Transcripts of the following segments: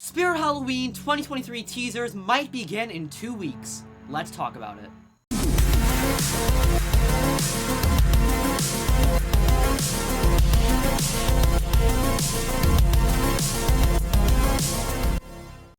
Spirit Halloween 2023 teasers might begin in 2 weeks. Let's talk about it.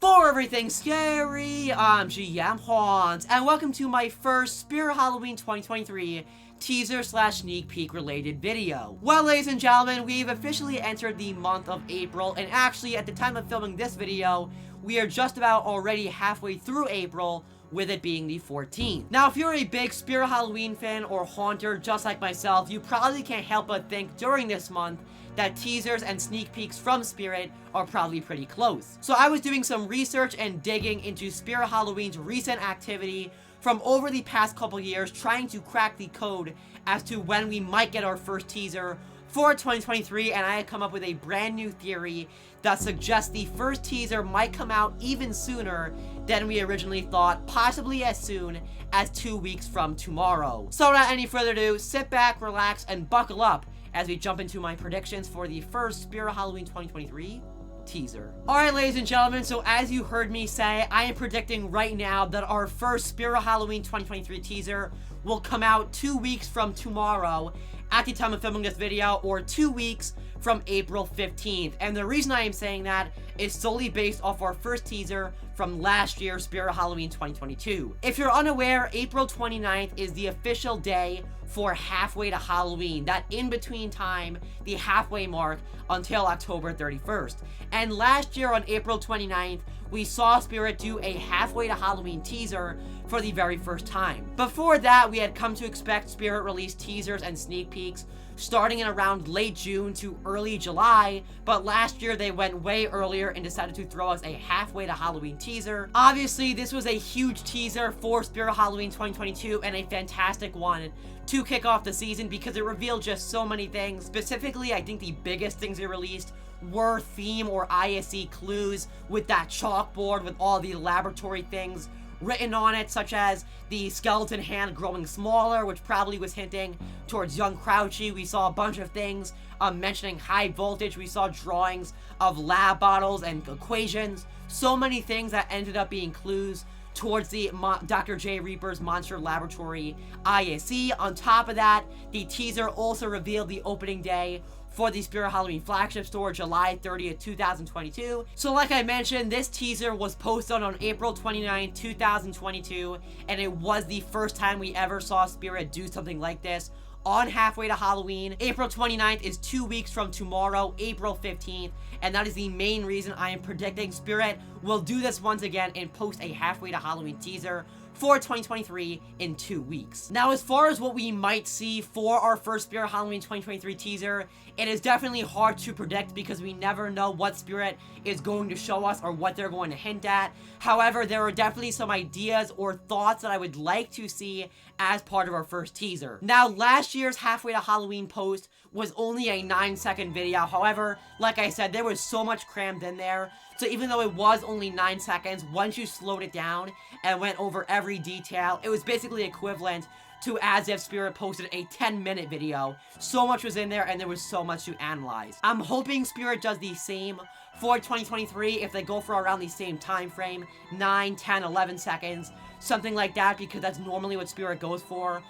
For everything scary, I'm GMHaunts, and welcome to my first Spirit Halloween 2023 teaser/sneak peek related video. Well, ladies and gentlemen, we've officially entered the month of April, and actually at the time of filming this video, we are just about already halfway through April, with it being the 14th. Now, if you're a big Spirit Halloween fan or haunter just like myself, you probably can't help but think during this month that teasers and sneak peeks from Spirit are probably pretty close. So I was doing some research and digging into Spirit Halloween's recent activity from over the past couple years, trying to crack the code as to when we might get our first teaser for 2023, and I had come up with a brand new theory that suggests the first teaser might come out even sooner than we originally thought, possibly as soon as 2 weeks from tomorrow. So without any further ado, sit back, relax, and buckle up as we jump into my predictions for the first Spirit Halloween 2023 teaser. Alright, ladies and gentlemen, so as you heard me say, I am predicting right now that our first Spirit Halloween 2023 teaser will come out 2 weeks from tomorrow at the time of filming this video, or 2 weeks from April 15th. And the reason I am saying that is solely based off our first teaser from last year's Spirit Halloween 2022. If you're unaware, April 29th is the official day for halfway to Halloween, that in-between time, the halfway mark, until October 31st. And last year on April 29th, we saw Spirit do a halfway to Halloween teaser for the very first time. Before that, we had come to expect Spirit release teasers and sneak peeks starting in around late June to early July, but last year they went way earlier and decided to throw us a halfway to Halloween teaser. Obviously, this was a huge teaser for Spirit Halloween 2022 and a fantastic one to kick off the season because it revealed just so many things. Specifically, I think the biggest things they released were theme or ISE clues with that chalkboard with all the laboratory things written on it, such as the skeleton hand growing smaller, which probably was hinting towards young Crouchy. We saw a bunch of things mentioning high voltage. We saw drawings of lab bottles and equations. So many things that ended up being clues towards the Dr. J. Reaper's Monster Laboratory ISE. On top of that, the teaser also revealed the opening day for the Spirit Halloween flagship store, July 30th, 2022. So like I mentioned, this teaser was posted on April 29th, 2022, and it was the first time we ever saw Spirit do something like this on halfway to Halloween. April 29th is 2 weeks from tomorrow, April 15th, and that is the main reason I am predicting Spirit will do this once again and post a halfway to Halloween teaser for 2023 in 2 weeks. Now, as far as what we might see for our first Spirit Halloween 2023 teaser, it is definitely hard to predict because we never know what Spirit is going to show us or what they're going to hint at. However, there are definitely some ideas or thoughts that I would like to see as part of our first teaser. Now, last year's halfway to Halloween post was only a 9-second video. However, like I said, there was so much crammed in there. So even though it was only 9 seconds, once you slowed it down and went over every detail, it was basically equivalent to as if Spirit posted a 10-minute video. So much was in there and there was so much to analyze. I'm hoping Spirit does the same for 2023 if they go for around the same time frame, 9, 10, 11 seconds, something like that, because that's normally what Spirit goes for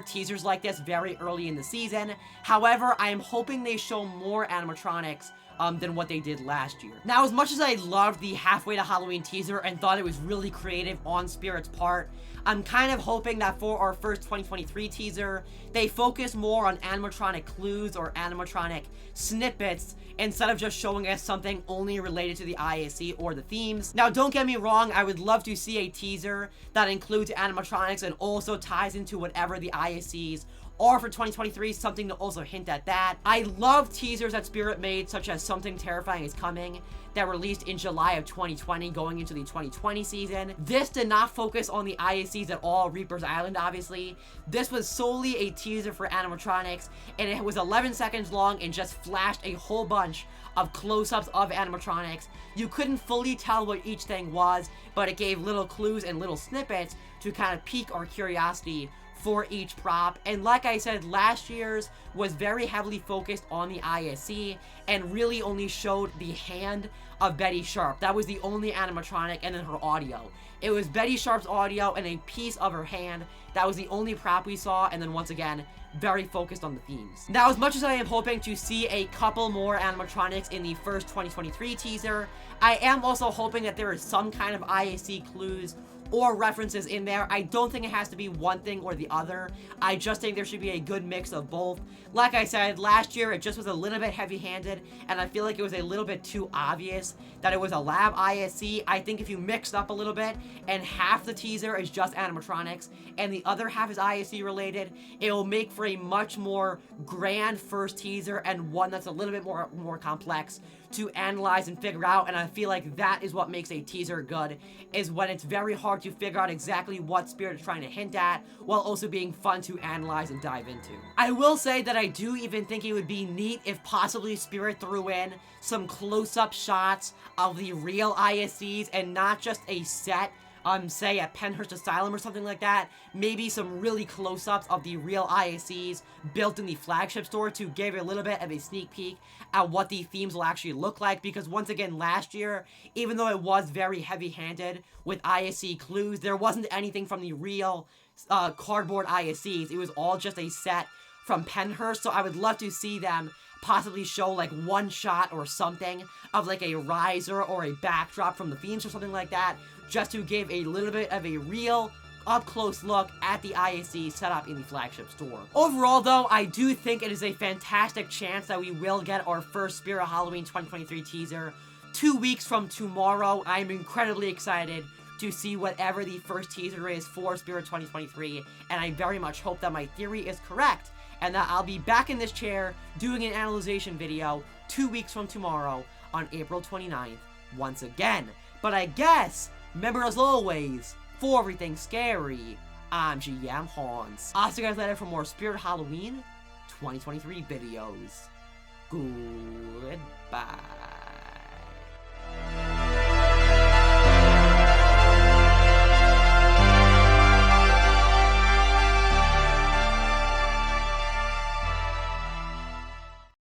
teasers like this very early in the season. However, I am hoping they show more animatronics than what they did last year. Now, as much as I loved the halfway to Halloween teaser and thought it was really creative on Spirit's part, I'm kind of hoping that for our first 2023 teaser, they focus more on animatronic clues or animatronic snippets instead of just showing us something only related to the ISE or the themes. Now, don't get me wrong, I would love to see a teaser that includes animatronics and also ties into whatever the ISEs or for 2023, something to also hint at that. I love teasers that Spirit made, such as Something Terrifying Is Coming, that released in July of 2020 going into the 2020 season. This did not focus on the ISEs at all, Reaper's Island obviously. This was solely a teaser for animatronics, and it was 11 seconds long and just flashed a whole bunch of close-ups of animatronics. You couldn't fully tell what each thing was, but it gave little clues and little snippets to kind of pique our curiosity for each prop. And like I said, last year's was very heavily focused on the ISC and really only showed the hand of Betty Sharp. That was the only animatronic, and then her audio. It was Betty Sharp's audio and a piece of her hand. That was the only prop we saw, and then once again, very focused on the themes. Now, as much as I am hoping to see a couple more animatronics in the first 2023 teaser, I am also hoping that there is some kind of ISC clues or references in there. I don't think it has to be one thing or the other. I just think there should be a good mix of both. Like I said, last year it just was a little bit heavy-handed, and I feel like it was a little bit too obvious that it was a lab ISC. I think if you mix it up a little bit and half the teaser is just animatronics and the other half is ISC related, it will make for a much more grand first teaser and one that's a little bit more complex to analyze and figure out. And I feel like that is what makes a teaser good, is when it's very hard to figure out exactly what Spirit is trying to hint at while also being fun to analyze and dive into. I will say that I do even think it would be neat if possibly Spirit threw in some close-up shots of the real ISCs and not just a set, say at Penhurst Asylum or something like that. Maybe some really close-ups of the real ISCs built in the flagship store to give a little bit of a sneak peek at what the themes will actually look like, because once again, last year, even though it was very heavy-handed with ISC clues, there wasn't anything from the real cardboard ISCs. It was all just a set from Penhurst, so I would love to see them possibly show like one shot or something of like a riser or a backdrop from the themes or something like that, just to give a little bit of a real up-close look at the ISC set up in the flagship store. Overall, though, I do think it is a fantastic chance that we will get our first Spirit Halloween 2023 teaser 2 weeks from tomorrow. I'm incredibly excited to see whatever the first teaser is for Spirit 2023, and I very much hope that my theory is correct, and that I'll be back in this chair doing an analyzation video 2 weeks from tomorrow on April 29th once again. But I guess, remember as always, for everything scary, I'm GMHaunts. I'll see you guys later for more Spirit Halloween 2023 videos. Goodbye.